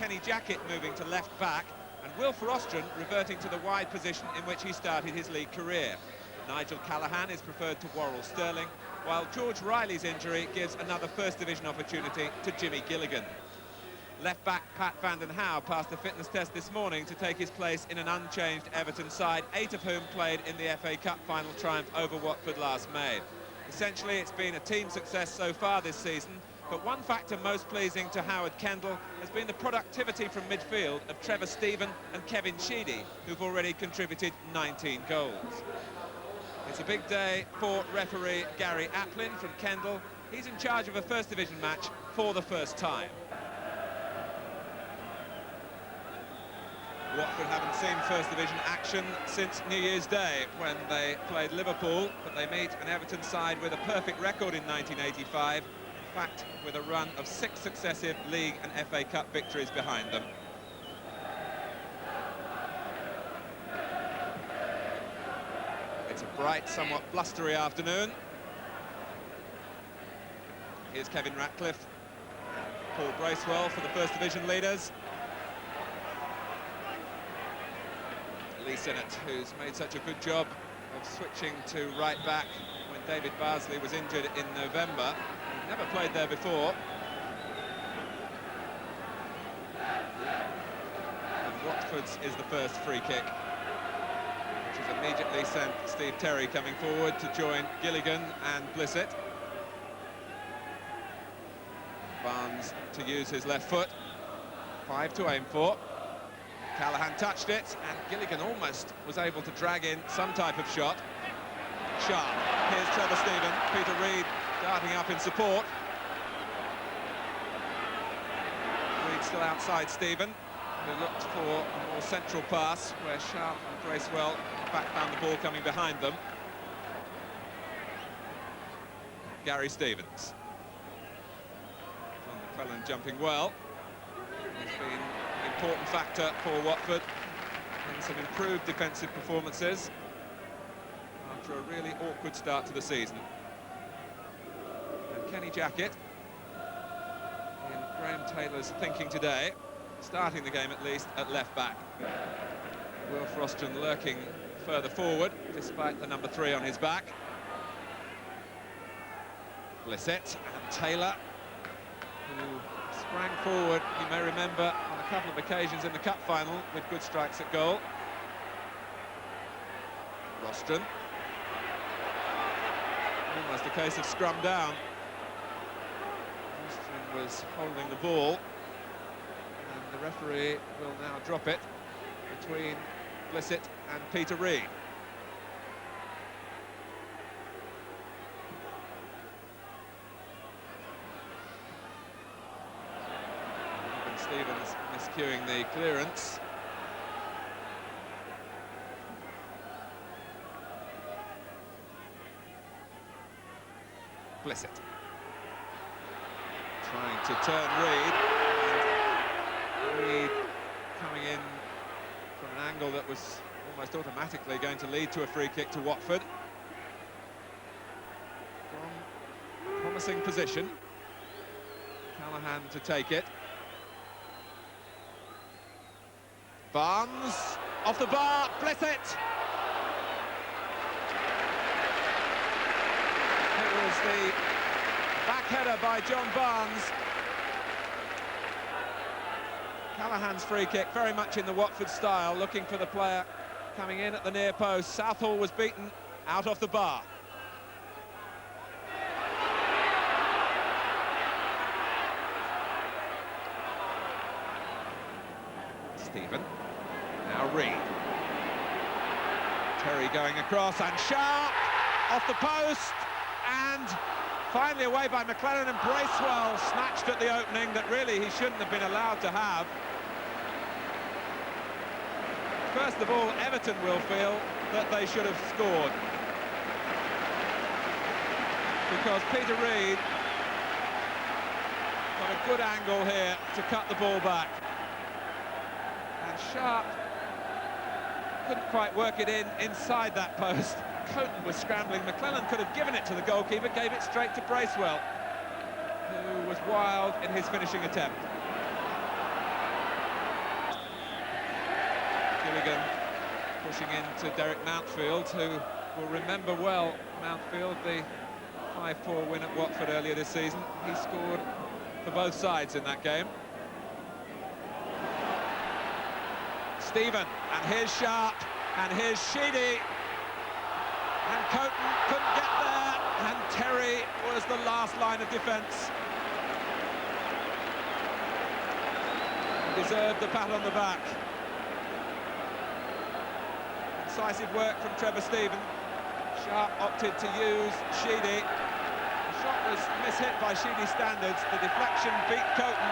Kenny Jackett moving to left-back, and Will Frostron reverting to the wide position in which he started his league career. Nigel Callaghan is preferred to Worrell Sterling, while George Riley's injury gives another First Division opportunity to Jimmy Gilligan. Left-back Pat van den Hauwe passed the fitness test this morning to take his place in an unchanged Everton side, 8 of whom played in the FA Cup final triumph over Watford last May. Essentially, it's been a team success so far this season, but one factor most pleasing to Howard Kendall has been the productivity from midfield of Trevor Stephen and Kevin Sheedy, who've already contributed 19 goals. It's a big day for referee Gary Applin from Kendall. He's in charge of a First Division match for the first time. Watford haven't seen First Division action since New Year's Day when they played Liverpool, but they meet an Everton side with a perfect record in 1985, in fact with a run of 6 successive League and FA Cup victories behind them. It's a bright, somewhat blustery afternoon. Here's Kevin Ratcliffe, Paul Bracewell for the First Division leaders. Lee Sinnott, who's made such a good job of switching to right back when David Barsley was injured in November. He'd never played there before. And Watford's is the first free kick, which is immediately sent Steve Terry coming forward to join Gilligan and Blissett. Barnes to use his left foot. 5 to aim for. Callaghan touched it, and Gilligan almost was able to drag in some type of shot. Sharp. Here's Trevor Stephen. Peter Reid darting up in support. Reid still outside Stephen, who looked for a more central pass, where Sharp and Bracewell back found the ball coming behind them. Gary Stevens. John McClellan jumping well. He's been an important factor for Watford in some improved defensive performances after a really awkward start to the season. And Kenny Jackett, in Graham Taylor's thinking today, starting the game at least at left-back. Will Frostron lurking further forward, despite the number 3 on his back. Blissett and Taylor, who sprang forward, you may remember, on a couple of occasions in the cup final with good strikes at goal. Rostron. Almost a case of scrum down. Rostron was holding the ball, and the referee will now drop it between Blissett and Peter Reid. Stevens miscuing the clearance. Blissett trying to turn Reid, and Reid coming in from an angle that was almost automatically going to lead to a free kick to Watford. From a promising position, Callaghan to take it. Barnes, off the bar, Blissett! It was the back header by John Barnes. Callaghan's free kick, very much in the Watford style, looking for the player coming in at the near post. Southall was beaten out off the bar. Stephen. Now Reid. Terry going across, and Sharp off the post, and finally away by McClellan, and Bracewell snatched at the opening that really he shouldn't have been allowed to have. First of all, Everton will feel that they should have scored, because Peter Reid got a good angle here to cut the ball back. Sharp couldn't quite work it in inside that post. Coton was scrambling. McClellan could have given it to the goalkeeper, gave it straight to Bracewell, who was wild in his finishing attempt. Mulligan pushing into Derek Mountfield, who will remember well Mountfield, the 5-4 win at Watford earlier this season. He scored for both sides in that game. Stephen, and here's Sharp, and here's Sheedy, and Coton couldn't get there, and Terry was the last line of defence. Deserved the pat on the back. Decisive work from Trevor Stephen. Sharp opted to use Sheedy. The shot was mishit by Sheedy's standards. The deflection beat Coton.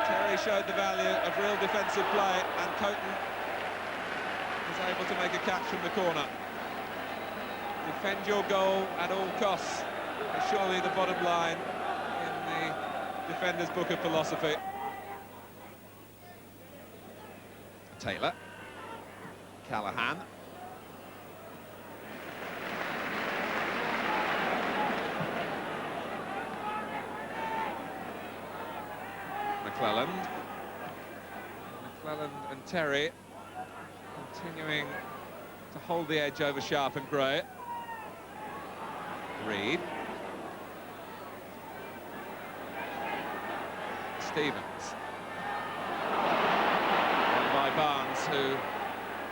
Terry showed the value of real defensive play, and Coton was able to make a catch from the corner. Defend your goal at all costs is surely the bottom line in the defender's book of philosophy. Taylor, Callahan, McClelland and Terry continuing to hold the edge over Sharp and Gray. Reed, Stevens, by Barnes, who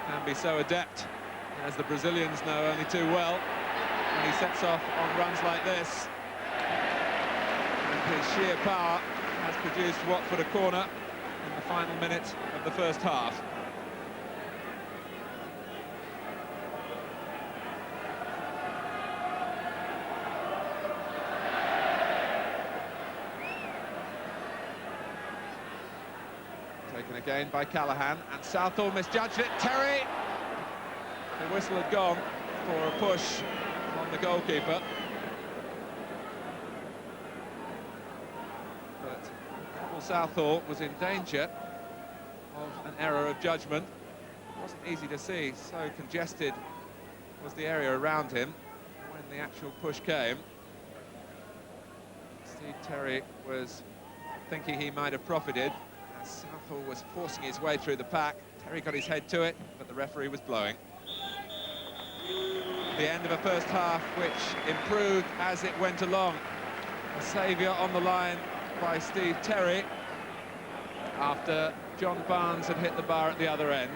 can be so adept, as the Brazilians know only too well, when he sets off on runs like this. And his sheer power has produced Watford a corner in the final minute of the first half. Taken again by Callahan, and Southall misjudged it. Terry! The whistle had gone for a push on the goalkeeper. But Neville Southall was in danger of an error of judgment. It wasn't easy to see, so congested was the area around him when the actual push came. Steve Terry was thinking he might have profited. Southall was forcing his way through the pack. Terry got his head to it, but the referee was blowing. The end of a first half which improved as it went along. A saviour on the line by Steve Terry after John Barnes had hit the bar at the other end.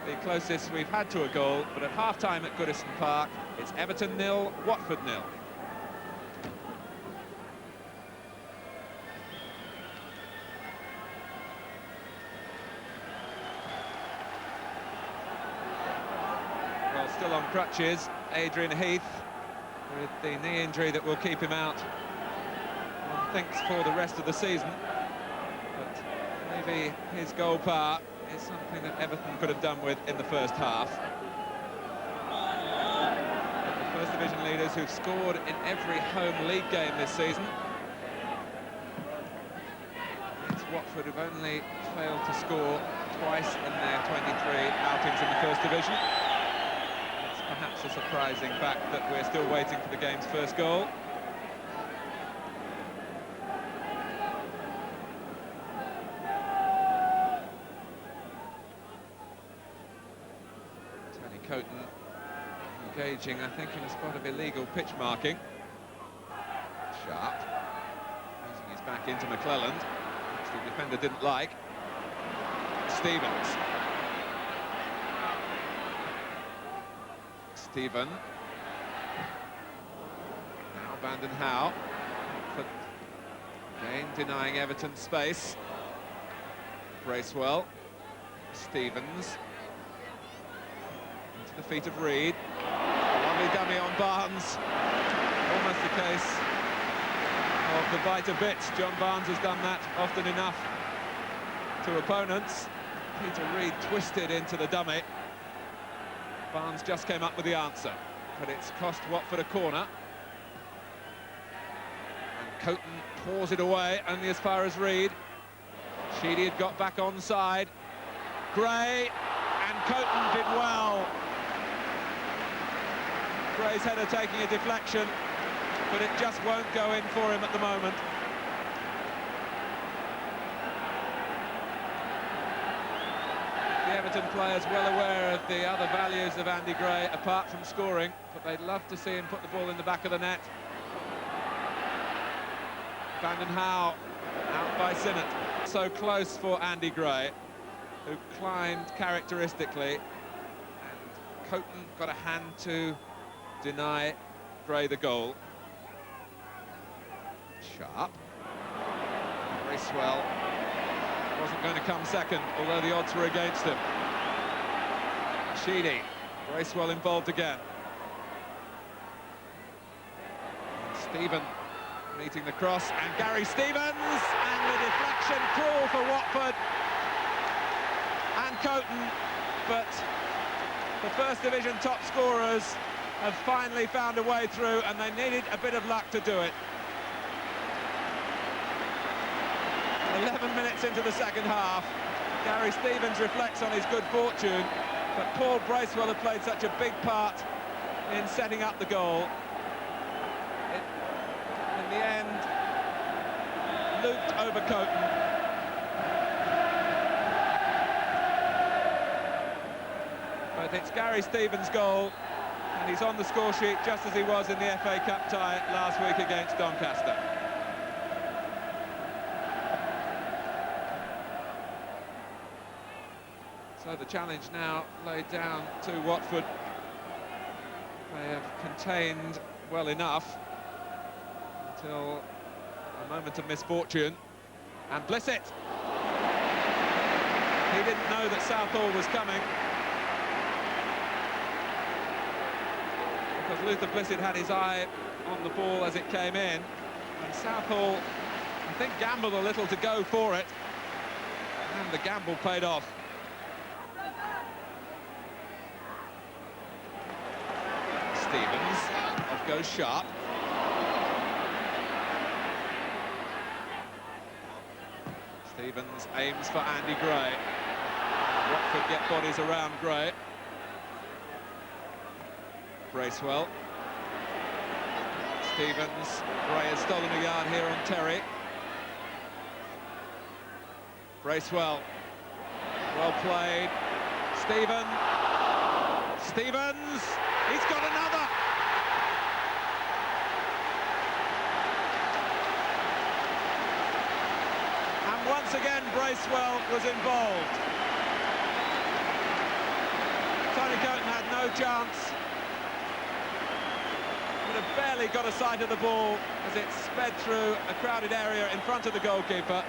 The closest we've had to a goal, but at half-time at Goodison Park, it's Everton 0, Watford 0. Still on crutches, Adrian Heath, with the knee injury that will keep him out, one thinks, for the rest of the season. But maybe his goal power is something that Everton could have done with in the first half. The First Division leaders who've scored in every home league game this season. It's Watford who've only failed to score twice in their 23 outings in the First Division. Perhaps a surprising fact that we're still waiting for the game's first goal. Tony Coton engaging, I think, in a spot of illegal pitch marking. Sharp using his back into McClelland, which the defender didn't like. Stevens. Stephen. Now Vanden Hauwe. Again denying Everton space. Bracewell. Stevens. Into the feet of Reed. Lovely dummy on Barnes. Almost a case of the bite a bit. John Barnes has done that often enough to opponents. Peter Reed twisted into the dummy. Barnes just came up with the answer, but it's cost Watford a corner. And Coton paws it away, only as far as Reed. Sheedy had got back onside. Gray, and Coton did well. Gray's header taking a deflection, but it just won't go in for him at the moment. The Everton players well aware of the other values of Andy Gray, apart from scoring, but they'd love to see him put the ball in the back of the net. Van den Hauwe out by Sinnott. So close for Andy Gray, who climbed characteristically, and Coton got a hand to deny Gray the goal. Sharp. Bracewell wasn't going to come second, although the odds were against him. Sheedy. Bracewell involved again. Stephen meeting the cross, and Gary Stevens, and the deflection cruel for Watford and Coton, but the First Division top scorers have finally found a way through, and they needed a bit of luck to do it. 11 minutes into the second half, Gary Stevens reflects on his good fortune, but Paul Bracewell had played such a big part in setting up the goal. In the end, looped over Coton. But it's Gary Stevens' goal, and he's on the score sheet just as he was in the FA Cup tie last week against Doncaster. So the challenge now laid down to Watford. They have contained well enough until a moment of misfortune, and Blissett. He didn't know that Southall was coming, because Luther Blissett had his eye on the ball as it came in, and Southall, I think, gambled a little to go for it, and the gamble paid off. Stevens, off goes Sharp. Stevens aims for Andy Gray. Watford get bodies around Gray. Bracewell. Stevens. Gray has stolen a yard here on Terry. Bracewell. Well played. Stevens. He's got another. And once again, Bracewell was involved. Tony Coton had no chance. Would have barely got a sight of the ball as it sped through a crowded area in front of the goalkeeper.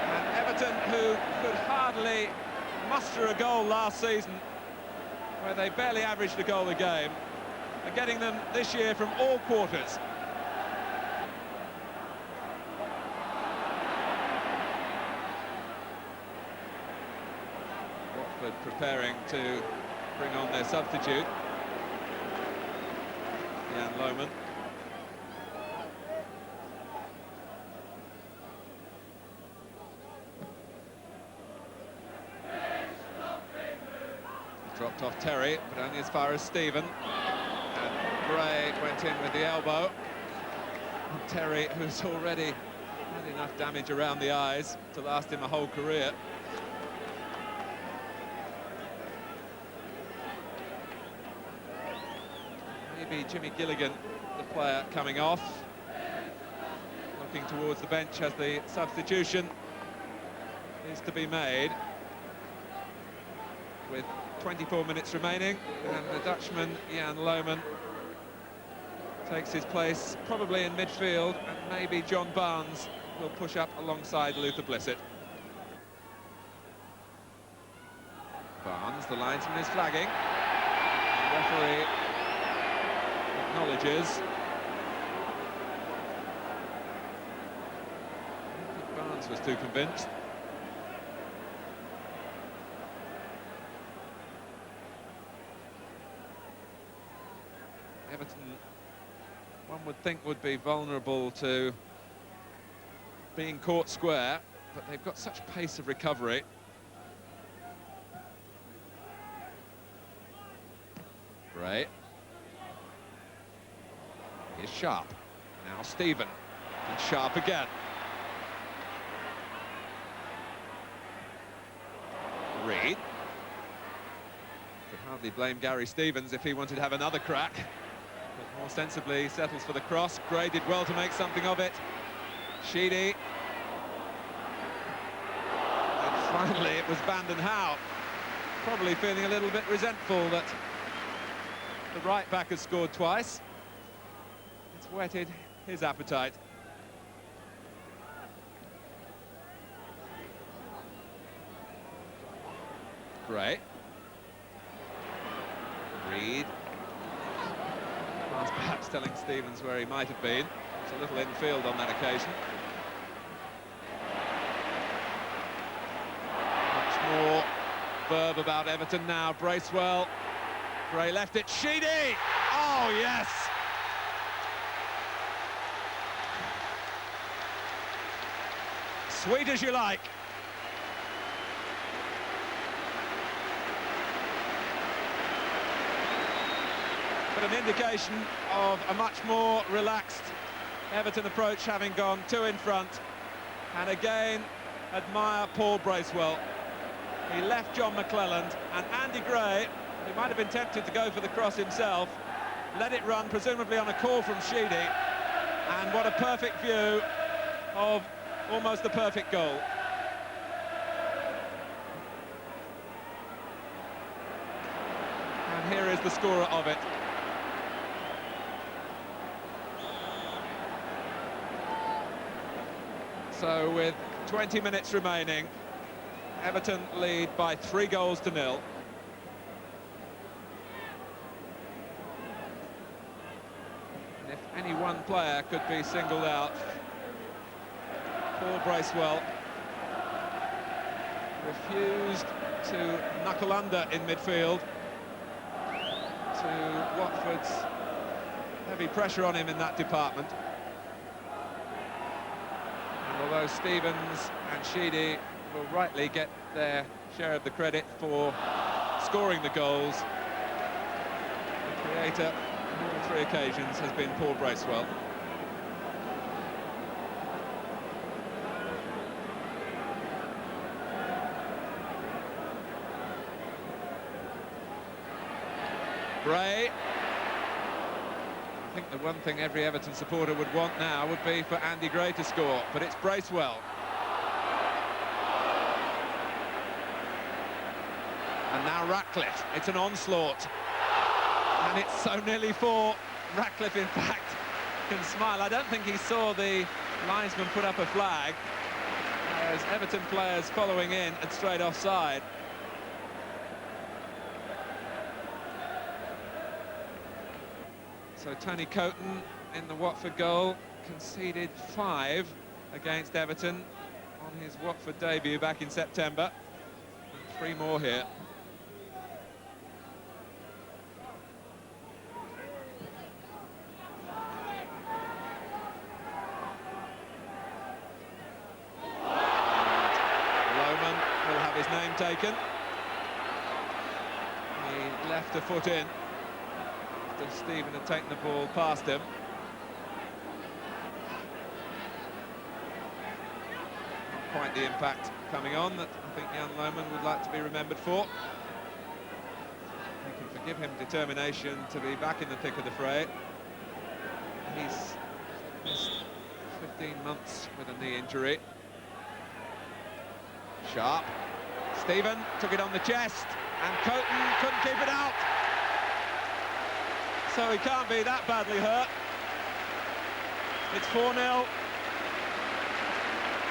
And Everton, who could hardly muster a goal last season, where they barely averaged a goal a game, are getting them this year from all quarters. Watford preparing to bring on their substitute, Jan Lohman. Dropped off Terry, but only as far as Stephen. And Gray went in with the elbow. And Terry, who's already had enough damage around the eyes to last him a whole career. Maybe Jimmy Gilligan, the player coming off. Looking towards the bench as the substitution is to be made. With 24 minutes remaining, and the Dutchman Jan Lohman takes his place probably in midfield, and maybe John Barnes will push up alongside Luther Blissett. Barnes, the linesman, is flagging. The referee acknowledges. I don't think Barnes was too convinced. Everton, one would think, would be vulnerable to being caught square, but they've got such pace of recovery. Gray. Here's Sharp. Now Stephen. And Sharp again. Reed. Could hardly blame Gary Stevens if he wanted to have another crack. But more sensibly settles for the cross. Gray did well to make something of it. Sheedy. And finally it was Vanden Hauwe. Probably feeling a little bit resentful that the right back has scored twice. It's whetted his appetite. Gray. Reed. Perhaps telling Stevens where he might have been. It's a little infield on that occasion. Much more verb about Everton now. Bracewell. Gray left it. Sheedy! Oh, yes! Sweet as you like. But an indication of a much more relaxed Everton approach, having gone 2 in front. And again, admire Paul Bracewell. He left John McClelland, and Andy Gray, who might have been tempted to go for the cross himself, let it run, presumably on a call from Sheedy. And what a perfect view of almost the perfect goal. And here is the scorer of it. So with 20 minutes remaining, Everton lead by 3 goals to 0. And if any one player could be singled out, Paul Bracewell refused to knuckle under in midfield to Watford's heavy pressure on him in that department. Although Stevens and Sheedy will rightly get their share of the credit for scoring the goals, the creator on all 3 occasions has been Paul Bracewell. Gray. I think the one thing every Everton supporter would want now would be for Andy Gray to score, but it's Bracewell. And now Ratcliffe. It's an onslaught. And it's so nearly 4. Ratcliffe, in fact, can smile. I don't think he saw the linesman put up a flag, as Everton players following in and straight offside. So Tony Coton in the Watford goal conceded 5 against Everton on his Watford debut back in September. And 3 more here. And Lohman will have his name taken. He left a foot in. Stephen had taken the ball past him. Not quite the impact coming on that I think Jan Lohman would like to be remembered for. You can forgive him determination to be back in the thick of the fray. He's missed 15 months with a knee injury. Sharp. Stephen took it on the chest, and Coton couldn't keep it out. So he can't be that badly hurt. It's 4-0.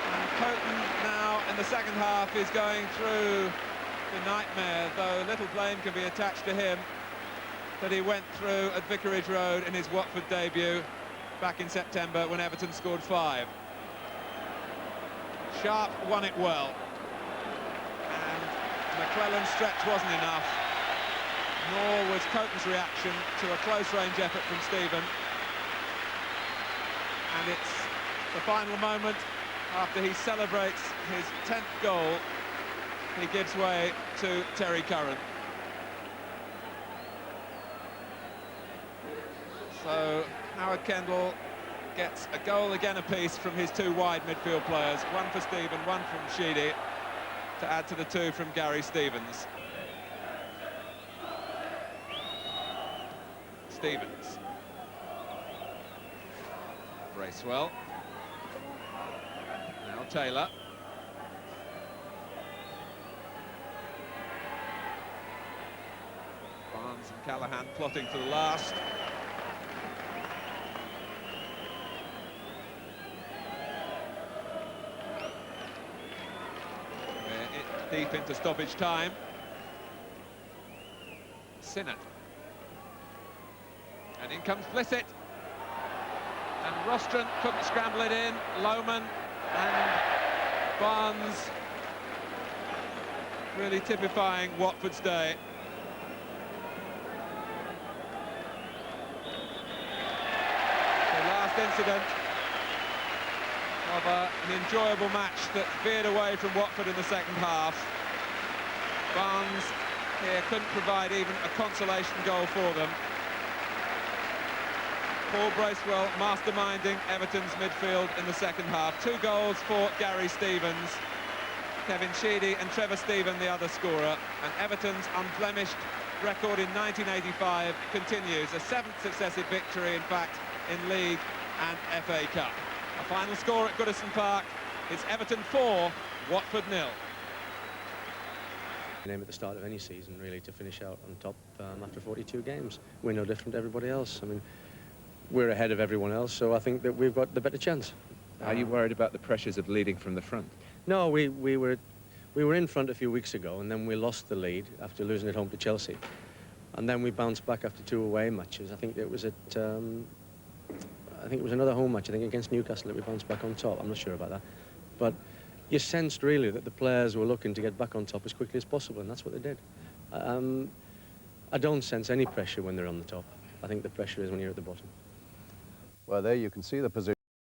And Coton now in the second half is going through the nightmare, though little blame can be attached to him that he went through at Vicarage Road in his Watford debut back in September when Everton scored 5. Sharp won it well. And McClelland's stretch wasn't enough. Nor was Coton's reaction to a close-range effort from Stephen. And it's the final moment after he celebrates his 10th goal. He gives way to Terry Curran. So Howard Kendall gets a goal again apiece from his 2 wide midfield players. One for Stephen, one from Sheedy, to add to the 2 from Gary Stevens. Stevens. Bracewell. Now Taylor. Barnes and Callahan plotting for the last. We're deep into stoppage time. Sinnott. And in comes Blissett. And Rostron couldn't scramble it in. Lohman and Barnes really typifying Watford's day. The last incident of an enjoyable match that veered away from Watford in the second half. Barnes here couldn't provide even a consolation goal for them. Paul Bracewell masterminding Everton's midfield in the second half. 2 goals for Gary Stevens. Kevin Sheedy and Trevor Stephen the other scorer. And Everton's unblemished record in 1985 continues. A 7th successive victory, in fact, in League and FA Cup. A final score at Goodison Park. It's Everton 4, Watford 0. Aim at the start of any season, really, to finish out on top after 42 games. We're no different to everybody else. I mean, we're ahead of everyone else, so I think that we've got the better chance. Are you worried about the pressures of leading from the front? No, we were in front a few weeks ago, and then we lost the lead after losing at home to Chelsea, and then we bounced back after 2 away matches. I think it was at I think it was another home match, I think against Newcastle, that we bounced back on top. I'm not sure about that, but you sensed really that the players were looking to get back on top as quickly as possible, and that's what they did. I don't sense any pressure when they're on the top. I think the pressure is when you're at the bottom. Well, there you can see the position.